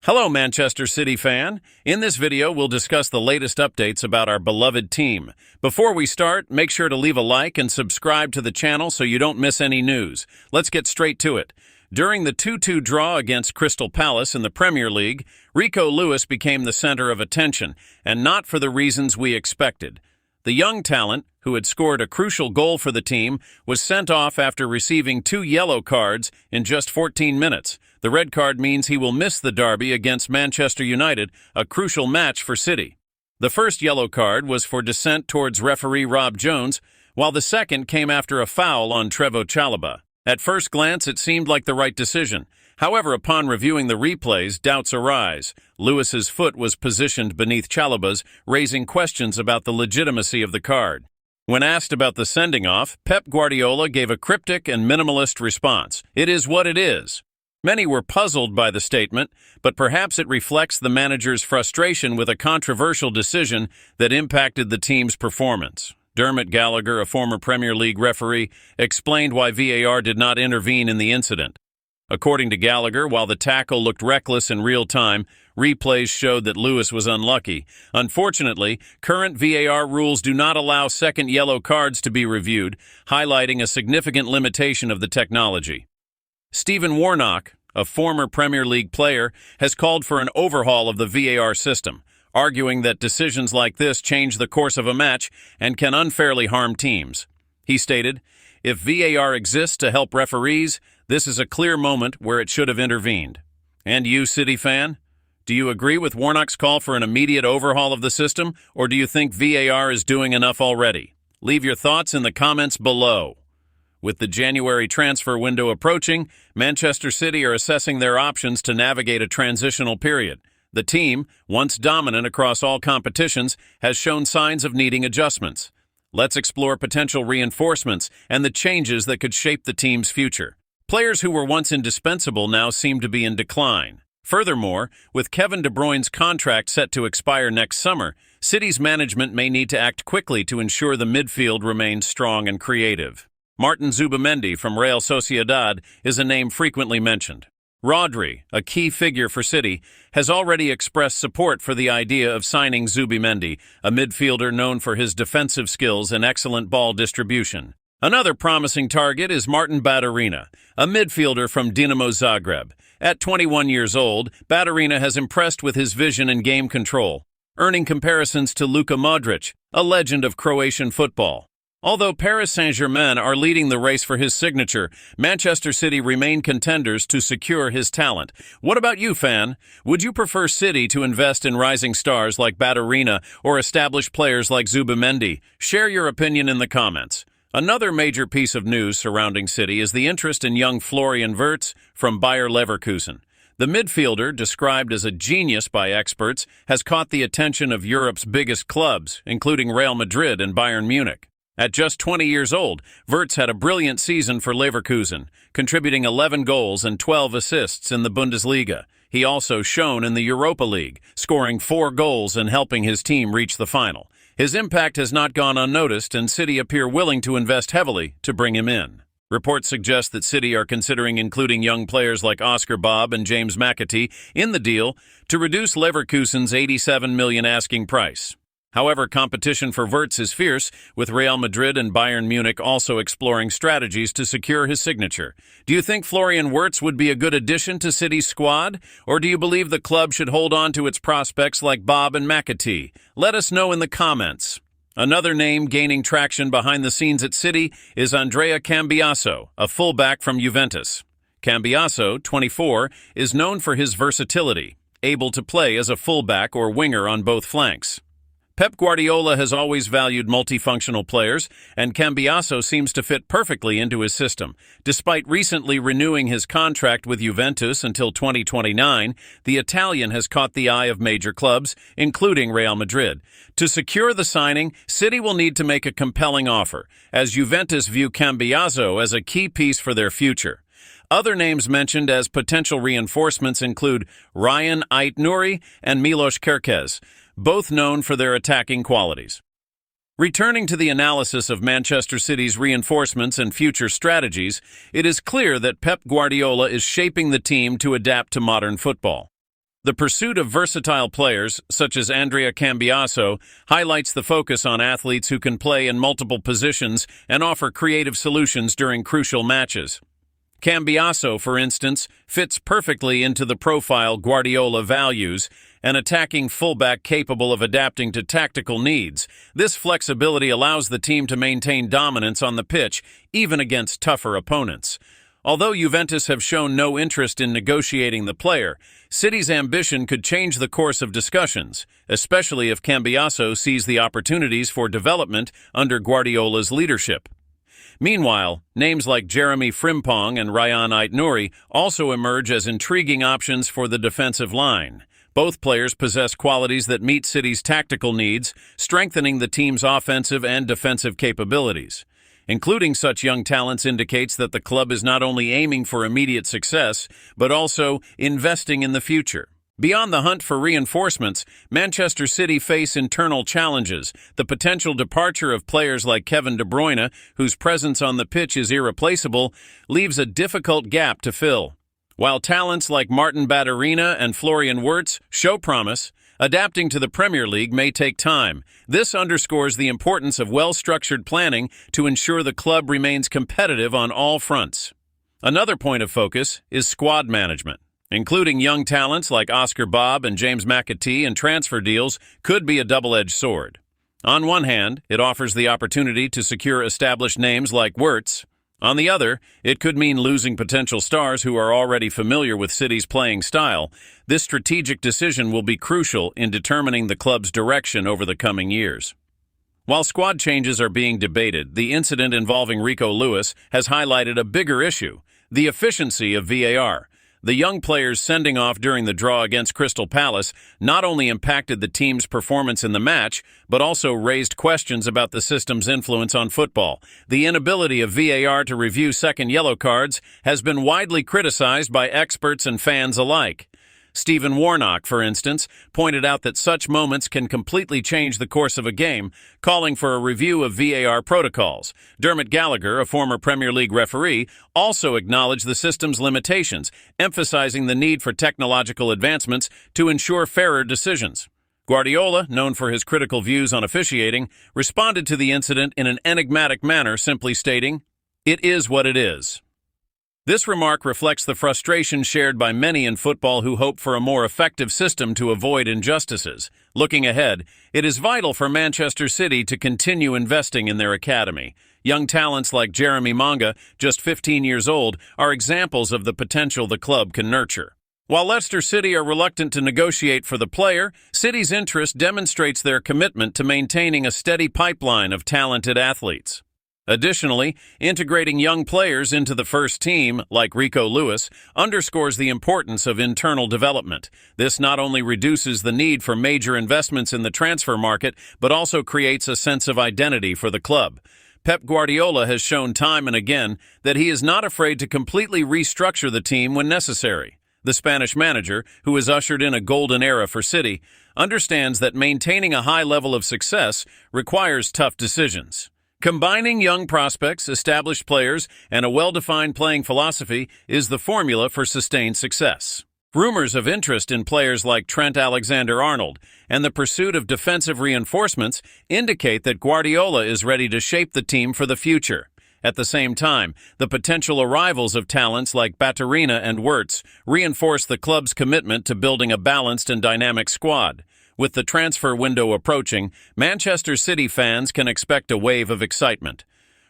Hello, Manchester City fan. In this video, we'll discuss the latest updates about our beloved team. Before we start, make sure to leave a like and subscribe to the channel so you don't miss any news. Let's get straight to it. During the 2-2 draw against Crystal Palace in the Premier League, Rico Lewis became the center of attention, and not for the reasons we expected. The young talent, who had scored a crucial goal for the team, was sent off after receiving 2 yellow cards in just 14 minutes. The red card means he will miss the derby against Manchester United, a crucial match for City. The first yellow card was for dissent towards referee Rob Jones, while the second came after a foul on Trevoh Chalobah. At first glance, it seemed like the right decision. However, upon reviewing the replays, doubts arise. Lewis's foot was positioned beneath Chalobah's, raising questions about the legitimacy of the card. When asked about the sending off, Pep Guardiola gave a cryptic and minimalist response. It is what it is. Many were puzzled by the statement, but perhaps it reflects the manager's frustration with a controversial decision that impacted the team's performance. Dermot Gallagher, a former Premier League referee, explained why VAR did not intervene in the incident. According to Gallagher, while the tackle looked reckless in real time, replays showed that Lewis was unlucky. Unfortunately, current VAR rules do not allow second yellow cards to be reviewed, highlighting a significant limitation of the technology. Stephen Warnock, a former Premier League player, has called for an overhaul of the VAR system, arguing that decisions like this change the course of a match and can unfairly harm teams. He stated, "If VAR exists to help referees, this is a clear moment where it should have intervened." And you, City fan? Do you agree with Warnock's call for an immediate overhaul of the system, or do you think VAR is doing enough already? Leave your thoughts in the comments below. With the January transfer window approaching, Manchester City are assessing their options to navigate a transitional period. The team, once dominant across all competitions, has shown signs of needing adjustments. Let's explore potential reinforcements and the changes that could shape the team's future. Players who were once indispensable now seem to be in decline. Furthermore, with Kevin De Bruyne's contract set to expire next summer, City's management may need to act quickly to ensure the midfield remains strong and creative. Martin Zubimendi from Real Sociedad is a name frequently mentioned. Rodri, a key figure for City, has already expressed support for the idea of signing Zubimendi, a midfielder known for his defensive skills and excellent ball distribution. Another promising target is Martin Baturina, a midfielder from Dinamo Zagreb. At 21 years old, Baturina has impressed with his vision and game control, earning comparisons to Luka Modric, a legend of Croatian football. Although Paris Saint-Germain are leading the race for his signature, Manchester City remain contenders to secure his talent. What about you, fan? Would you prefer City to invest in rising stars like Baturina or established players like Zubimendi? Share your opinion in the comments. Another major piece of news surrounding City is the interest in young Florian Wirtz from Bayer Leverkusen. The midfielder, described as a genius by experts, has caught the attention of Europe's biggest clubs, including Real Madrid and Bayern Munich. At just 20 years old, Wirtz had a brilliant season for Leverkusen, contributing 11 goals and 12 assists in the Bundesliga. He also shone in the Europa League, scoring 4 goals and helping his team reach the final. His impact has not gone unnoticed, and City appear willing to invest heavily to bring him in. Reports suggest that City are considering including young players like Oscar Bobb and James McAtee in the deal to reduce Leverkusen's $87 million asking price. However, competition for Wirtz is fierce, with Real Madrid and Bayern Munich also exploring strategies to secure his signature. Do you think Florian Wirtz would be a good addition to City's squad, or do you believe the club should hold on to its prospects like Bobb and McAtee? Let us know in the comments. Another name gaining traction behind the scenes at City is Andrea Cambiaso, a fullback from Juventus. Cambiaso, 24, is known for his versatility, able to play as a fullback or winger on both flanks. Pep Guardiola has always valued multifunctional players, and Cambiaso seems to fit perfectly into his system. Despite recently renewing his contract with Juventus until 2029, the Italian has caught the eye of major clubs, including Real Madrid. To secure the signing, City will need to make a compelling offer, as Juventus view Cambiaso as a key piece for their future. Other names mentioned as potential reinforcements include Ryan Ait-Nouri and Milos Kerkez, both known for their attacking qualities. Returning to the analysis of Manchester City's reinforcements and future strategies, it is clear that Pep Guardiola is shaping the team to adapt to modern football. The pursuit of versatile players, such as Andrea Cambiaso, highlights the focus on athletes who can play in multiple positions and offer creative solutions during crucial matches. Cambiaso, for instance, fits perfectly into the profile Guardiola values, an attacking fullback capable of adapting to tactical needs. This flexibility allows the team to maintain dominance on the pitch, even against tougher opponents. Although Juventus have shown no interest in negotiating the player, City's ambition could change the course of discussions, especially if Cambiaso sees the opportunities for development under Guardiola's leadership. Meanwhile, names like Jeremy Frimpong and Ryan Ait-Nouri also emerge as intriguing options for the defensive line. Both players possess qualities that meet City's tactical needs, strengthening the team's offensive and defensive capabilities. Including such young talents indicates that the club is not only aiming for immediate success, but also investing in the future. Beyond the hunt for reinforcements, Manchester City face internal challenges. The potential departure of players like Kevin De Bruyne, whose presence on the pitch is irreplaceable, leaves a difficult gap to fill. While talents like Martin Batterina and Florian Wirtz show promise, adapting to the Premier League may take time. This underscores the importance of well-structured planning to ensure the club remains competitive on all fronts. Another point of focus is squad management. Including young talents like Oscar Bobb and James McAtee in transfer deals could be a double-edged sword. On one hand, it offers the opportunity to secure established names like Wirtz. On the other, it could mean losing potential stars who are already familiar with City's playing style. This strategic decision will be crucial in determining the club's direction over the coming years. While squad changes are being debated, the incident involving Rico Lewis has highlighted a bigger issue: the efficiency of VAR. The young players sending off during the draw against Crystal Palace not only impacted the team's performance in the match, but also raised questions about the system's influence on football. The inability of VAR to review second yellow cards has been widely criticized by experts and fans alike. Stephen Warnock, for instance, pointed out that such moments can completely change the course of a game, calling for a review of VAR protocols. Dermot Gallagher, a former Premier League referee, also acknowledged the system's limitations, emphasizing the need for technological advancements to ensure fairer decisions. Guardiola, known for his critical views on officiating, responded to the incident in an enigmatic manner, simply stating, "It is what it is." This remark reflects the frustration shared by many in football who hope for a more effective system to avoid injustices. Looking ahead, it is vital for Manchester City to continue investing in their academy. Young talents like Jeremy Manga, just 15 years old, are examples of the potential the club can nurture. While Leicester City are reluctant to negotiate for the player, City's interest demonstrates their commitment to maintaining a steady pipeline of talented athletes. Additionally, integrating young players into the first team, like Rico Lewis, underscores the importance of internal development. This not only reduces the need for major investments in the transfer market, but also creates a sense of identity for the club. Pep Guardiola has shown time and again that he is not afraid to completely restructure the team when necessary. The Spanish manager, who has ushered in a golden era for City, understands that maintaining a high level of success requires tough decisions. Combining young prospects, established players, and a well-defined playing philosophy is the formula for sustained success. Rumors of interest in players like Trent Alexander-Arnold and the pursuit of defensive reinforcements indicate that Guardiola is ready to shape the team for the future. At the same time, the potential arrivals of talents like Batterina and Wirtz reinforce the club's commitment to building a balanced and dynamic squad. With the transfer window approaching, Manchester City fans can expect a wave of excitement.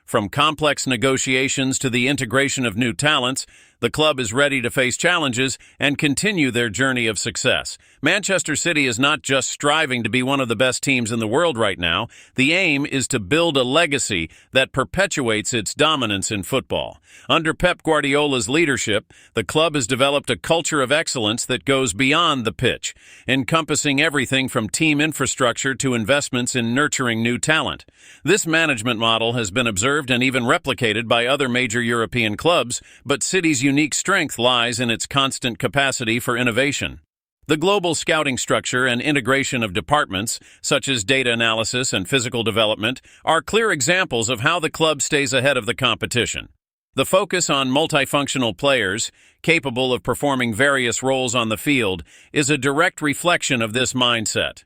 From complex negotiations to the integration of new talents, the club is ready to face challenges and continue their journey of success. Manchester City is not just striving to be one of the best teams in the world right now. The aim is to build a legacy that perpetuates its dominance in football. Under Pep Guardiola's leadership, the club has developed a culture of excellence that goes beyond the pitch, encompassing everything from team infrastructure to investments in nurturing new talent. This management model has been observed and even replicated by other major European clubs, but City's unique strength lies in its constant capacity for innovation. The global scouting structure and integration of departments, such as data analysis and physical development, are clear examples of how the club stays ahead of the competition. The focus on multifunctional players, capable of performing various roles on the field, is a direct reflection of this mindset.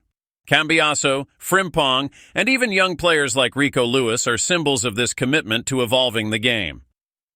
Cambiaso, Frimpong, and even young players like Rico Lewis are symbols of this commitment to evolving the game.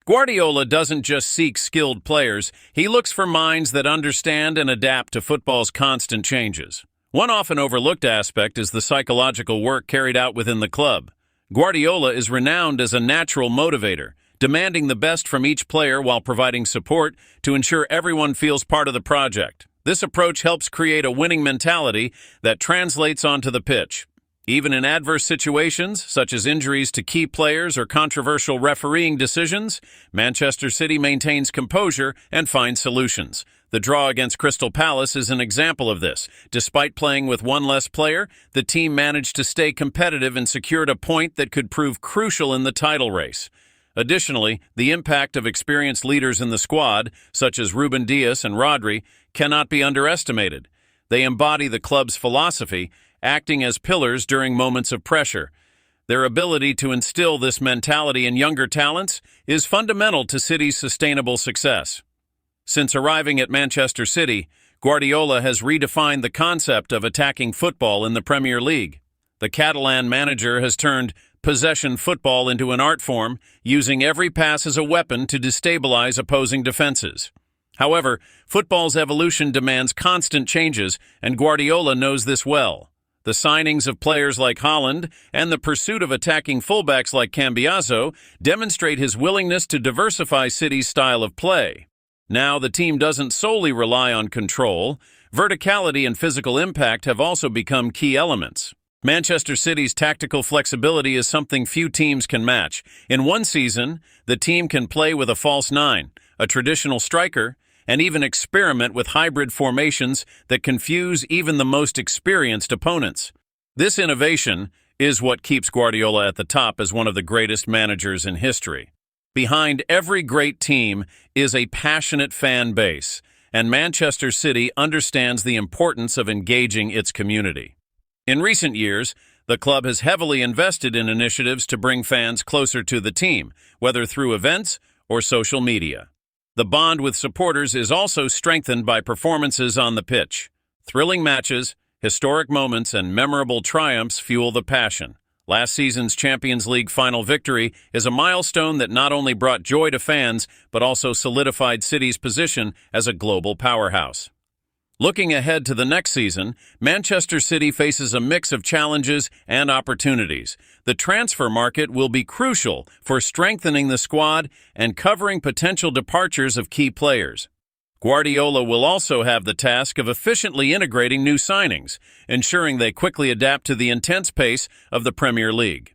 Guardiola doesn't just seek skilled players, he looks for minds that understand and adapt to football's constant changes. One often overlooked aspect is the psychological work carried out within the club. Guardiola is renowned as a natural motivator, demanding the best from each player while providing support to ensure everyone feels part of the project. This approach helps create a winning mentality that translates onto the pitch. Even in adverse situations, such as injuries to key players or controversial refereeing decisions, Manchester City maintains composure and finds solutions. The draw against Crystal Palace is an example of this. Despite playing with one less player, the team managed to stay competitive and secured a point that could prove crucial in the title race. Additionally, the impact of experienced leaders in the squad, such as Ruben Dias and Rodri, cannot be underestimated. They embody the club's philosophy, acting as pillars during moments of pressure. Their ability to instill this mentality in younger talents is fundamental to City's sustainable success. Since arriving at Manchester City, Guardiola has redefined the concept of attacking football in the Premier League. The Catalan manager has turned possession football into an art form, using every pass as a weapon to destabilize opposing defenses. However, football's evolution demands constant changes, and Guardiola knows this well. The signings of players like Haaland and the pursuit of attacking fullbacks like Cambiaso demonstrate his willingness to diversify City's style of play. Now, the team doesn't solely rely on control. Verticality and physical impact have also become key elements. Manchester City's tactical flexibility is something few teams can match. In one season, the team can play with a false nine, a traditional striker, and even experiment with hybrid formations that confuse even the most experienced opponents. This innovation is what keeps Guardiola at the top as one of the greatest managers in history. Behind every great team is a passionate fan base, and Manchester City understands the importance of engaging its community. In recent years, the club has heavily invested in initiatives to bring fans closer to the team, whether through events or social media. The bond with supporters is also strengthened by performances on the pitch. Thrilling matches, historic moments, and memorable triumphs fuel the passion. Last season's Champions League final victory is a milestone that not only brought joy to fans, but also solidified City's position as a global powerhouse. Looking ahead to the next season, Manchester City faces a mix of challenges and opportunities. The transfer market will be crucial for strengthening the squad and covering potential departures of key players. Guardiola will also have the task of efficiently integrating new signings, ensuring they quickly adapt to the intense pace of the Premier League.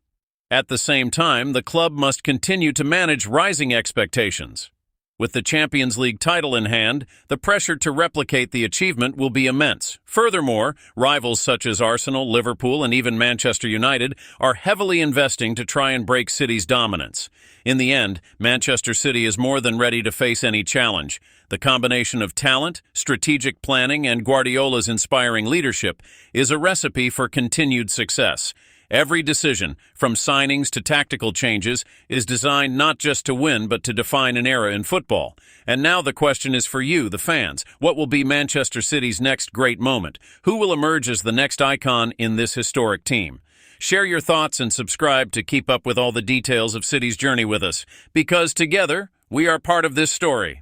At the same time, the club must continue to manage rising expectations. With the Champions League title in hand, the pressure to replicate the achievement will be immense. Furthermore, rivals such as Arsenal, Liverpool, and even Manchester United are heavily investing to try and break City's dominance. In the end, Manchester City is more than ready to face any challenge. The combination of talent, strategic planning, and Guardiola's inspiring leadership is a recipe for continued success. Every decision, from signings to tactical changes, is designed not just to win but to define an era in football. And now the question is for you, the fans. What will be Manchester City's next great moment? Who will emerge as the next icon in this historic team? Share your thoughts and subscribe to keep up with all the details of City's journey with us, because together, we are part of this story.